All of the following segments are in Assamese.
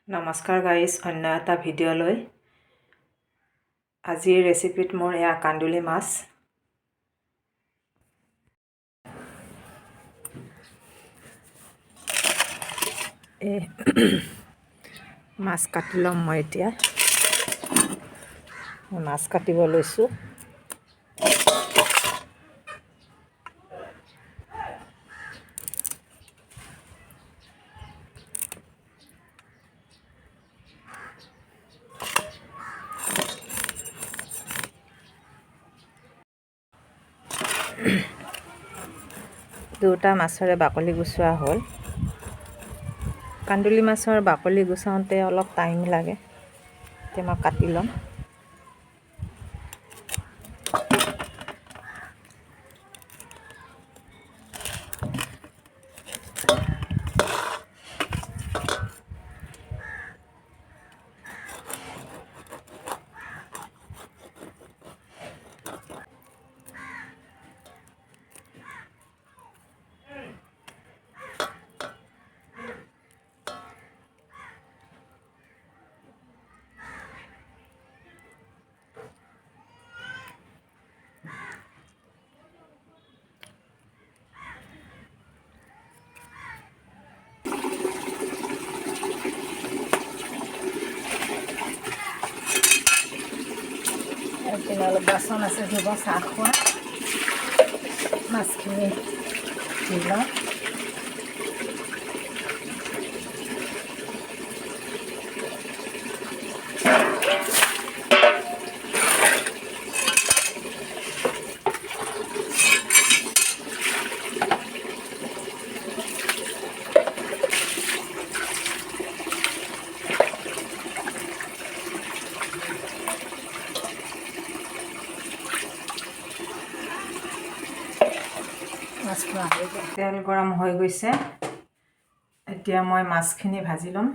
নমস্কাৰ গাইজ, অন্য এটা ভিডিঅ'লৈ। আজিৰ ৰেচিপিত মোৰ এয়া কান্দুলি মাছ। মাছ কাটি ল'ম মই এতিয়া। মাছ কাটিব লৈছোঁ। দুটা মাছৰে বাকলি গুচোৱা হ'ল। কান্দুলি মাছৰ বাকলি গুচাওঁতে অলপ টাইম লাগে। এতিয়া মই কাটি ল'ম। এইপিনে অলপ বাচন আছে, ধুব চাহ খোৱা। মাছখিনি ধুই লওঁ। তেল গৰম হৈ গৈছে। এতিয়া মই মাছখিনি ভাজি ল'ম।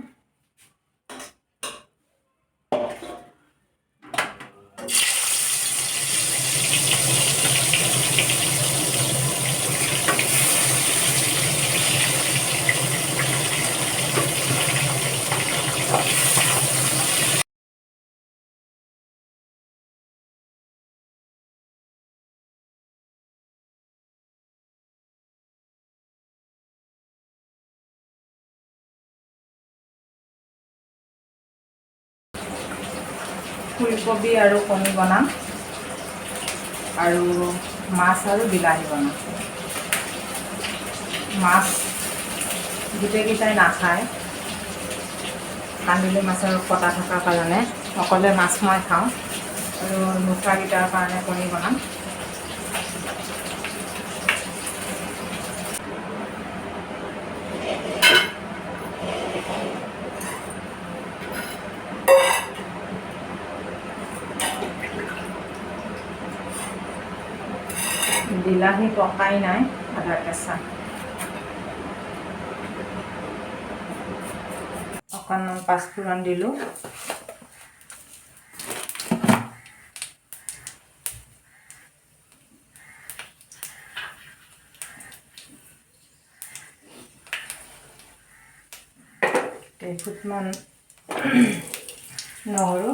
ফুলকবি আৰু কণী বনাম, আৰু মাছ আৰু বিলাহী বনাম। মাছ গোটেইকেইটাই নাখায়, কান্দুলি মাছৰ কটা থকাৰ কাৰণে। অকলে মাছ মই খাওঁ, আৰু নোখোৱাকেইটাৰ কাৰণে কণী বনাম। বিলাহী পকাই নাই, আধা কেঁচা। অকণমান পাঁচফোৰণ দিলোঁ। কেইফুটমান নহৰু।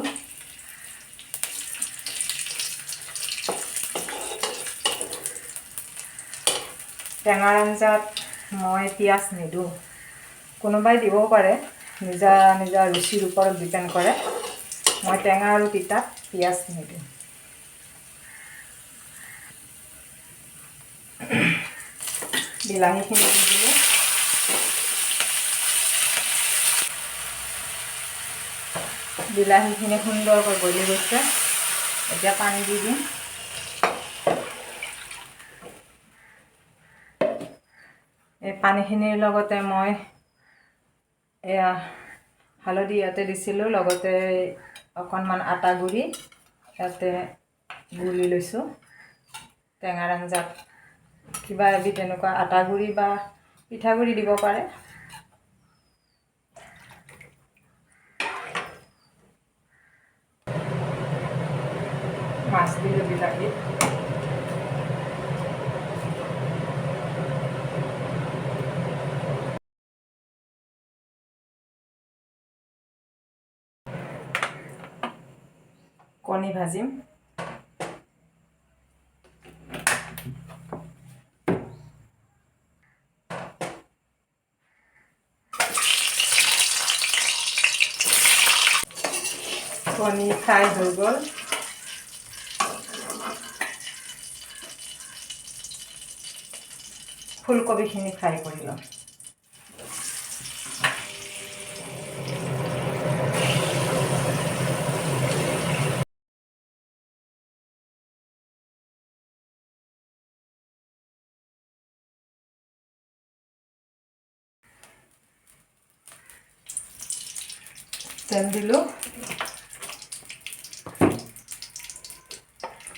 টেঙাৰ আঞ্জাত মই পিঁয়াজ নিদিওঁ। কোনোবাই দিবও পাৰে, নিজা নিজা ৰুচিৰ ওপৰত ডিপেণ্ড কৰে। মই টেঙা আৰু তিতাত পিঁয়াজ নিদিওঁ। বিলাহীখিনি দি দিলোঁ। বিলাহীখিনি সুন্দৰকৈ গলি গৈছে। এতিয়া পানী দি দিম। এই পানীখিনিৰ লগতে মই এয়া হালধি ইয়াতে দিছিলোঁ, লগতে অকণমান আটা গুড়ি ইয়াতে গুলি লৈছোঁ। টেঙাৰ আঞ্জাত কিবা এবিধ তেনেকুৱা আটা গুড়ি বা পিঠাগুড়ি দিব পাৰে। মাছ দিলোঁ বিলাহীত। কণী ভাজিম। কণী ফ্ৰাই হৈ গ'ল। ফুলকবিখিনি ফ্ৰাই কৰি ল'ম। তেল দিলোঁ,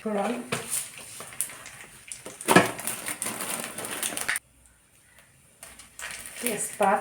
ফোৰণ, তেজপাত,